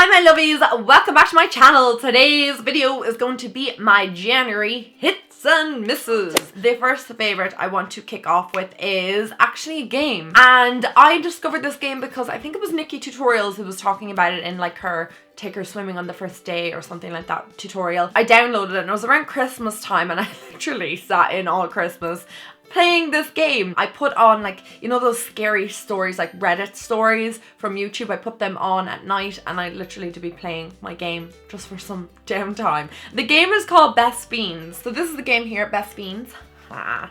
Hi my lovies, welcome back to my channel. Today's video is going to be my January hits and misses. The first favorite I want to kick off with is actually a game. And I discovered this game because I think it was Nikki Tutorials who was talking about it in like her take her swimming on the first day or something like that tutorial. I downloaded it and it was around Christmas time and I literally sat in all Christmas playing this game. I put on like, you know those scary stories, like Reddit stories from YouTube, I put them on at night and I literally to be playing my game just for some downtime. The game is called Best Fiends. So this is the game here, Best Fiends.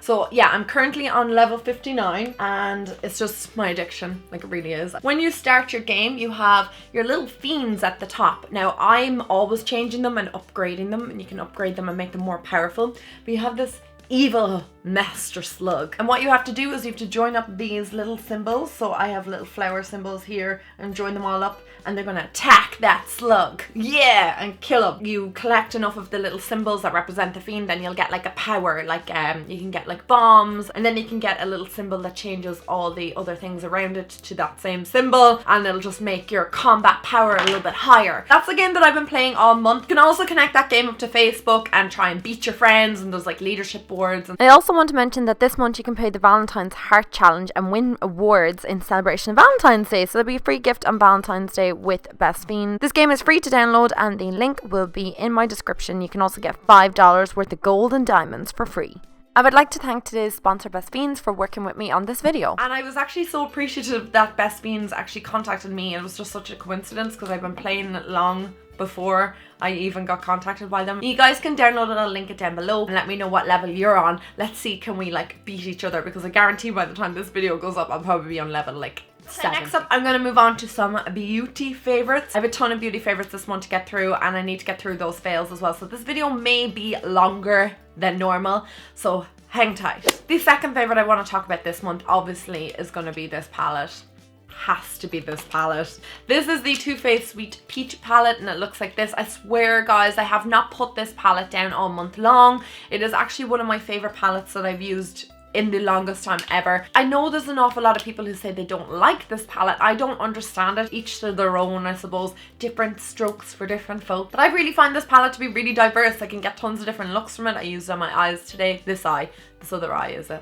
So yeah, I'm currently on level 59 and it's just my addiction, like it really is. When you start your game, you have your little fiends at the top. Now I'm always changing them and upgrading them, and you can upgrade them and make them more powerful. But you have this evil master slug, and what you have to do is you have to join up these little symbols. So I have little flower symbols here and join them all up and they're gonna attack that slug, yeah, and kill him. You collect enough of the little symbols that represent the fiend, then you'll get like a power, like you can get like bombs, and then you can get a little symbol that changes all the other things around it to that same symbol, and it'll just make your combat power a little bit higher. That's the game that I've been playing all month. You can also connect that game up to Facebook and try and beat your friends, and there's like leadership boards. I also want to mention that this month you can play the Valentine's Heart Challenge and win awards in celebration of Valentine's Day. So there'll be a free gift on Valentine's Day with Best Fiend. This game is free to download and the link will be in my description. You can also get $5 worth of gold and diamonds for free. I would like to thank today's sponsor Best Fiends for working with me on this video. And I was actually so appreciative that Best Fiends actually contacted me. It was just such a coincidence because I've been playing it long before I even got contacted by them. You guys can download it, I'll link it down below, and let me know what level you're on. Let's see, can we like beat each other, because I guarantee by the time this video goes up I'll probably be on level like 7. Next up, I'm gonna move on to some beauty favorites. I have a ton of beauty favorites this month to get through, and I need to get through those fails as well. So this video may be longer than normal, so hang tight. The second favorite I want to talk about this month obviously is gonna be this palette. Has to be this palette. This is the Too Faced Sweet Peach palette and it looks like this. I swear guys, I have not put this palette down all month long. It is actually one of my favorite palettes that I've used in the longest time ever. I know there's an awful lot of people who say they don't like this palette. I don't understand it. Each to their own, I suppose. Different strokes for different folk. But I really find this palette to be really diverse. I can get tons of different looks from it. I used it on my eyes today. This eye. This other eye is a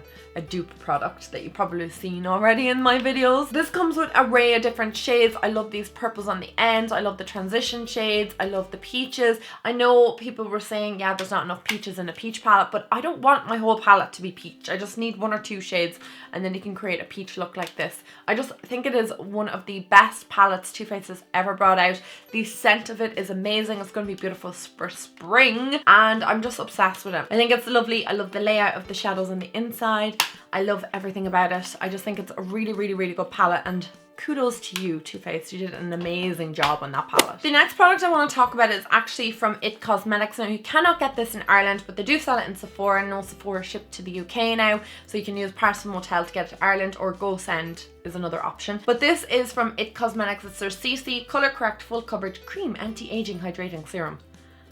dupe product that you've probably seen already in my videos. This comes with an array of different shades. I love these purples on the end. I love the transition shades. I love the peaches. I know people were saying, yeah, there's not enough peaches in a peach palette, but I don't want my whole palette to be peach. I just need 1 or 2 shades and then you can create a peach look like this. I just think it is one of the best palettes Too Faced has ever brought out. The scent of it is amazing. It's going to be beautiful for spring and I'm just obsessed with it. I think it's lovely. I love the layout of the shadows on the inside. I love everything about it. I just think it's a really, really, really good palette, and kudos to you, Too Faced. You did an amazing job on that palette. The next product I want to talk about is actually from IT Cosmetics. Now you cannot get this in Ireland, but they do sell it in Sephora, and no Sephora shipped to the UK now, so you can use Parcel Motel to get it to Ireland, or GoSend is another option. But this is from IT Cosmetics. It's their CC Color Correct Full Coverage Cream Anti-Aging Hydrating Serum.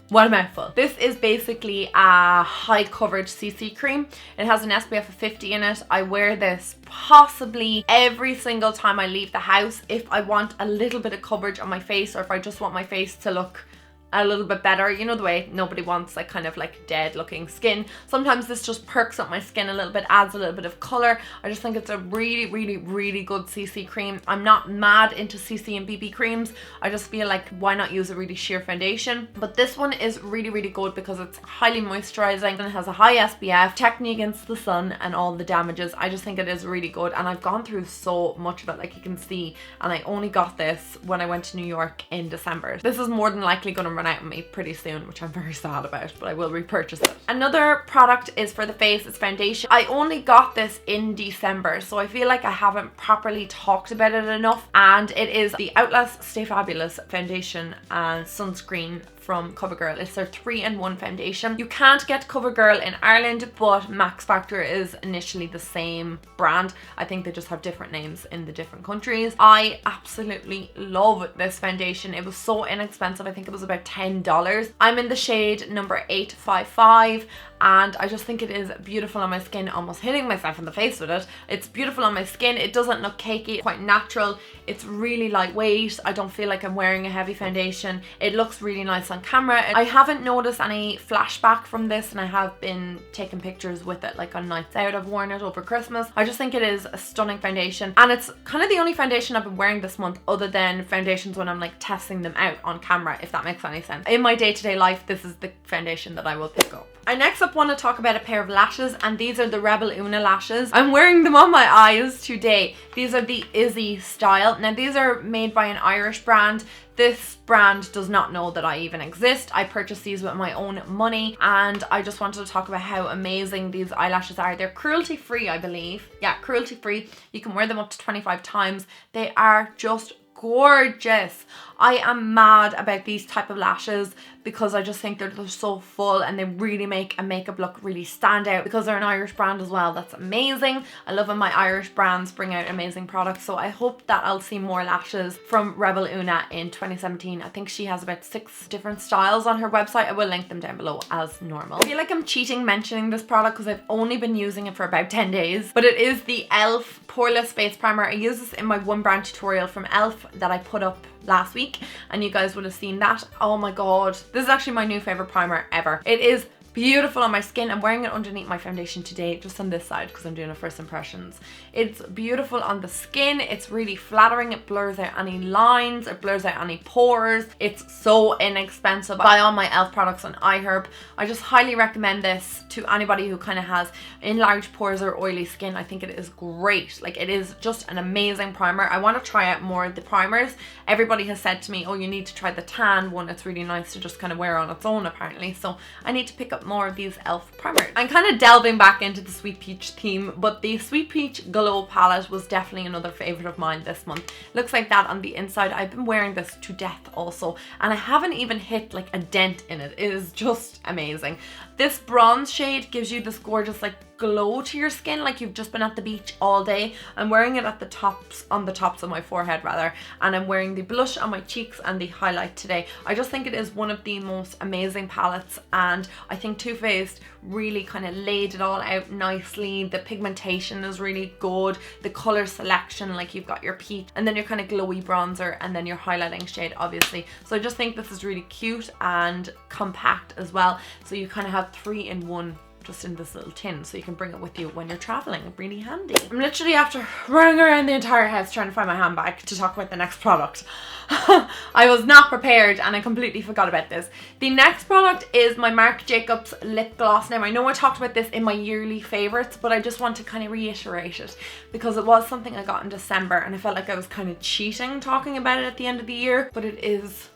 What a mouthful. This is basically a high coverage CC cream. It has an SPF of 50 in it. I wear this possibly every single time I leave the house if I want a little bit of coverage on my face, or if I just want my face to look a little bit better. You know the way nobody wants like kind of like dead looking skin. Sometimes this just perks up my skin a little bit, adds a little bit of color. I just think it's a really, really, really good CC cream. I'm not mad into CC and BB creams. I just feel like why not use a really sheer foundation? But this one is really, really good because it's highly moisturizing and it has a high SPF, protecting against the sun and all the damages. I just think it is really good, and I've gone through so much of it, like you can see, and I only got this when I went to New York in December. This is more than likely going to run out on me pretty soon, which I'm very sad about, but I will repurchase it. Another product is for the face. It's foundation. I only got this in December, so I feel like I haven't properly talked about it enough, and it is the Outlast Stay Fabulous foundation and sunscreen from CoverGirl. It's their 3-in-1 foundation. You can't get CoverGirl in Ireland, but Max Factor is initially the same brand. I think they just have different names in the different countries. I absolutely love this foundation. It was so inexpensive. I think it was about $10. I'm in the shade number 855 and I just think it is beautiful on my skin, almost hitting myself in the face with it. It's beautiful on my skin. It doesn't look cakey, quite natural. It's really lightweight. I don't feel like I'm wearing a heavy foundation. It looks really nice on camera. I haven't noticed any flashback from this, and I have been taking pictures with it like on nights out. I've worn it over Christmas. I just think it is a stunning foundation, and it's kind of the only foundation I've been wearing this month other than foundations when I'm like testing them out on camera, if that makes any sense. In my day-to-day life, this is the foundation that I will pick up. I next up want to talk about a pair of lashes, and these are the Rebel Una lashes. I'm wearing them on my eyes today. These are the Izzy style. Now these are made by an Irish brand. This brand does not know that I even exist. I purchased these with my own money, and I just wanted to talk about how amazing these eyelashes are. They're cruelty free, I believe. Yeah, cruelty free. You can wear them up to 25 times. They are just gorgeous. I am mad about these type of lashes because I just think they're so full, and they really make a makeup look really stand out because they're an Irish brand as well. That's amazing. I love when my Irish brands bring out amazing products, so I hope that I'll see more lashes from Rebel Una in 2017. I think she has about 6 different styles on her website. I will link them down below as normal. I feel like I'm cheating mentioning this product because I've only been using it for about 10 days, but it is the e.l.f. Poreless Face Primer. I used this in my one brand tutorial from e.l.f. that I put up last week, and you guys would have seen that. Oh my god, this is actually my new favorite primer ever. It is beautiful on my skin. I'm wearing it underneath my foundation today, just on this side because I'm doing a first impressions. It's beautiful on the skin. It's really flattering. It blurs out any lines. It blurs out any pores. It's so inexpensive. I buy all my e.l.f. products on iHerb. I just highly recommend this to anybody who kind of has enlarged pores or oily skin. I think it is great. Like, it is just an amazing primer. I want to try out more of the primers. Everybody has said to me, oh, you need to try the tan one. It's really nice to just kind of wear on its own apparently. So I need to pick up more of these e.l.f. primers. I'm kind of delving back into the Sweet Peach theme, but the Sweet Peach Glow palette was definitely another favorite of mine this month. Looks like that on the inside. I've been wearing this to death also, and I haven't even hit like a dent in it. It is just amazing. This bronze shade gives you this gorgeous like glow to your skin, like you've just been at the beach all day. I'm wearing it at the tops, on the tops of my forehead rather, and I'm wearing the blush on my cheeks and the highlight today. I just think it is one of the most amazing palettes, and I think Too Faced really kind of laid it all out nicely. The pigmentation is really good. The color selection, like you've got your peach and then your kind of glowy bronzer and then your highlighting shade obviously. So I just think this is really cute and compact as well. So you kind of have 3 in 1 just in this little tin, so you can bring it with you when you're traveling. Really handy. I'm literally after running around the entire house trying to find my handbag to talk about the next product. I was not prepared and I completely forgot about this. The next product is my Marc Jacobs lip gloss. Now I know I talked about this in my yearly favorites, but I just want to kind of reiterate it because it was something I got in December and I felt like I was kind of cheating talking about it at the end of the year, but it is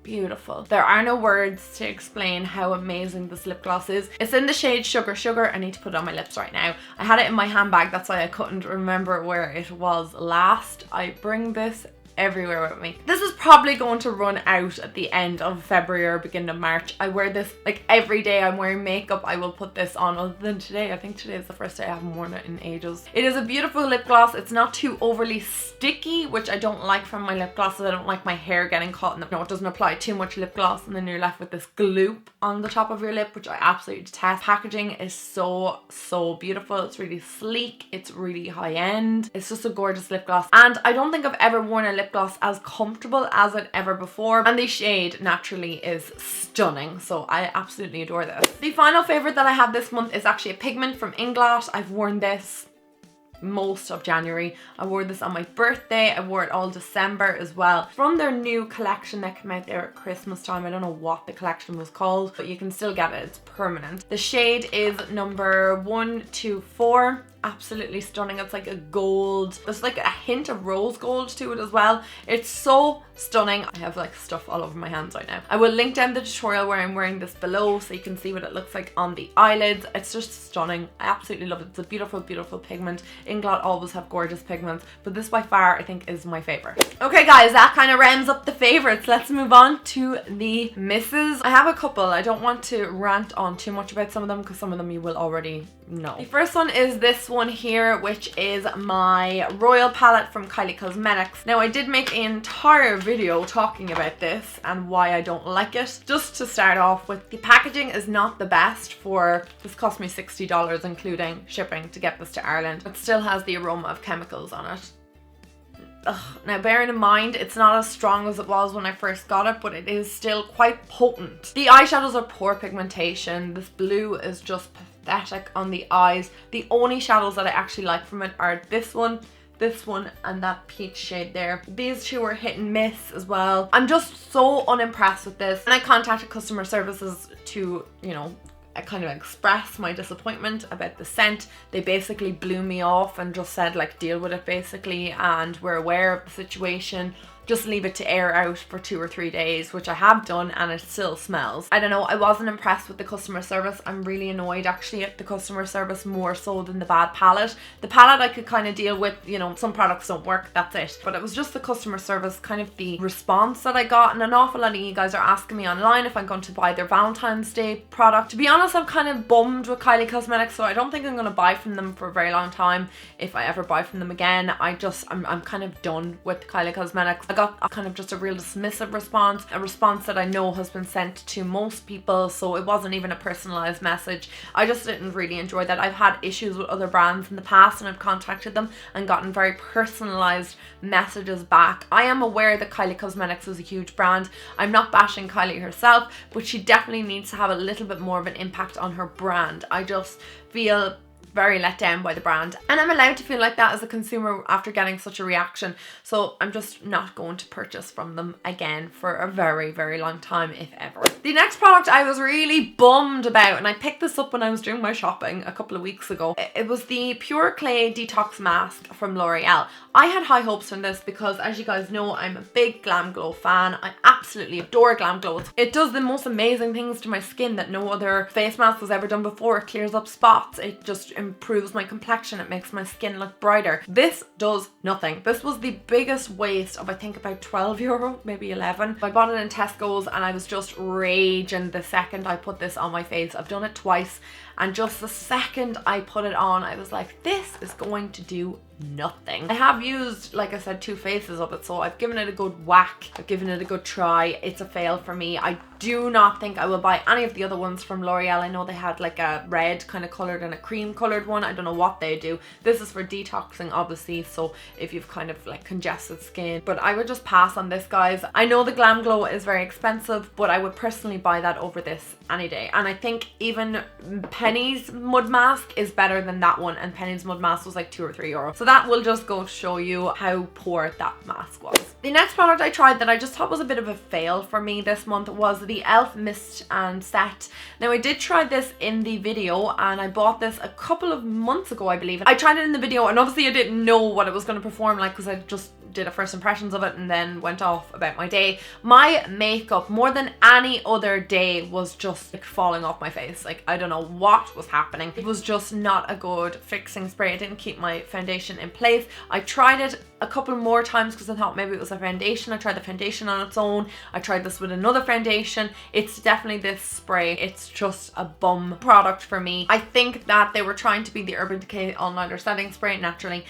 beautiful. There are no words to explain how amazing this lip gloss is. It's in the shade Sugar Sugar. I need to put it on my lips right now. I had it in my handbag, that's why I couldn't remember where it was last. I bring this everywhere with me. This is probably going to run out at the end of February or beginning of March. I wear this like every day I'm wearing makeup. I will put this on, other than today. I think today is the first day I haven't worn it in ages. It is a beautiful lip gloss. It's not too overly sticky, which I don't like from my lip glosses. I don't like my hair getting caught in the, no, it doesn't apply too much lip gloss and then you're left with this gloop on the top of your lip, which I absolutely detest. Packaging is so beautiful. It's really sleek. It's really high end. It's just a gorgeous lip gloss, and I don't think I've ever worn a lip gloss as comfortable as it ever before, and the shade naturally is stunning, so I absolutely adore this. The final favorite that I have this month is actually a pigment from Inglot. I've worn this most of January. I wore this on my birthday. I wore it all December as well. From their new collection that came out there at Christmas time. I don't know what the collection was called, but you can still get it. It's permanent. The shade is number 124. Absolutely stunning. It's like a gold. There's like a hint of rose gold to it as well. It's so stunning. I have like stuff all over my hands right now. I will link down the tutorial where I'm wearing this below so you can see what it looks like on the eyelids. It's just stunning. I absolutely love it. It's a beautiful pigment. Inglot always have gorgeous pigments, but this by far I think is my favorite. Okay guys, that kind of rounds up the favorites. Let's move on to the misses. I have a couple. I don't want to rant on too much about some of them because some of them you will already no. The first one is this one here, which is my Royal palette from Kylie Cosmetics. Now, I did make an entire video talking about this and why I don't like it. Just to start off with, the packaging is not the best for, this cost me $60 including shipping to get this to Ireland. It still has the aroma of chemicals on it. Ugh. Now, bearing in mind, it's not as strong as it was when I first got it, but it is still quite potent. The eyeshadows are poor pigmentation. This blue is just pathetic on the eyes. The only shadows that I actually like from it are this one, and that peach shade there. These two are hit and miss as well. I'm just so unimpressed with this. And I contacted customer services to, you know, I kind of express my disappointment about the scent. They basically blew me off and just said, like, deal with it basically, and we're aware of the situation. Just leave it to air out for 2 or 3 days, which I have done, and it still smells. I don't know, I wasn't impressed with the customer service. I'm really annoyed actually at the customer service more so than the bad palette. The palette I could kind of deal with, you know, some products don't work, that's it. But it was just the customer service, kind of the response that I got. And an awful lot of you guys are asking me online if I'm going to buy their Valentine's Day product. To be honest, I'm kind of bummed with Kylie Cosmetics, so I don't think I'm going to buy from them for a very long time. If I ever buy from them again, I'm kind of done with Kylie Cosmetics. I got kind of just a real dismissive response, a response that I know has been sent to most people, so it wasn't even a personalized message. I just didn't really enjoy that. I've had issues with other brands in the past and I've contacted them and gotten very personalized messages back. I am aware that Kylie Cosmetics is a huge brand. I'm not bashing Kylie herself, but she definitely needs to have a little bit more of an impact on her brand. I just feel very let down by the brand, and I'm allowed to feel like that as a consumer after getting such a reaction, so I'm just not going to purchase from them again for a very, very long time, if ever. The next product I was really bummed about, and I picked this up when I was doing my shopping a couple of weeks ago. It was the Pure Clay Detox Mask from L'Oreal. I had high hopes from this because, as you guys know, I'm a big Glam Glow fan. I absolutely adore Glam Glow. It does the most amazing things to my skin that no other face mask has ever done before. It clears up spots. It just improves my complexion. It makes my skin look brighter. This does nothing. This was the biggest waste of, I think, about €12, maybe 11. I bought it in Tesco's and I was just raging the second I put this on my face. I've done it twice, and just the second I put it on, I was like, this is going to do nothing. I have used, like I said, 2 faces of it, so I've given it a good whack. I've given it a good try. It's a fail for me. I do not think I will buy any of the other ones from L'Oreal. I know they had like a red kind of coloured and a cream coloured one. I don't know what they do. This is for detoxing, obviously, so if you've kind of like congested skin. But I would just pass on this, guys. I know the Glam Glow is very expensive, but I would personally buy that over this any day. And I think even Penny's mud mask is better than that one, and Penny's mud mask was like €2 or €3. So that will just go to show you how poor that mask was. The next product I tried that I just thought was a bit of a fail for me this month was the e.l.f. Mist and Set. Now, I did try this in the video, and I bought this a couple of months ago, I believe. I tried it in the video, and obviously I didn't know what it was going to perform like because I just did a first impressions of it and then went off about my day. My makeup, more than any other day, was just like falling off my face. Like, I don't know what was happening. It was just not a good fixing spray. It didn't keep my foundation in place. I tried it a couple more times because I thought maybe it was a foundation. I tried the foundation on its own. I tried this with another foundation. It's definitely this spray. It's just a bum product for me. I think that they were trying to be the Urban Decay All Nighter Setting Spray. Naturally,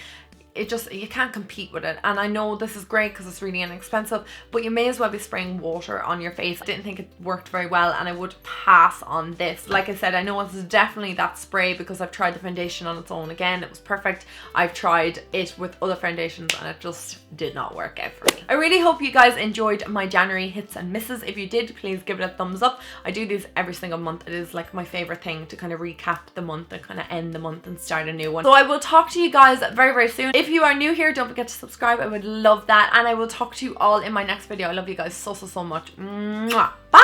you can't compete with it. And I know this is great because it's really inexpensive, but you may as well be spraying water on your face. I didn't think it worked very well, and I would pass on this. Like I said, I know it's definitely that spray because I've tried the foundation on its own. Again, it was perfect. I've tried it with other foundations and it just did not work out for me. I really hope you guys enjoyed my January hits and misses. If you did, please give it a thumbs up. I do these every single month. It is like my favorite thing to kind of recap the month and kind of end the month and start a new one. So I will talk to you guys very, very soon. If you are new here, don't forget to subscribe. I would love that, and I will talk to you all in my next video. I love you guys so much. Mwah. Bye.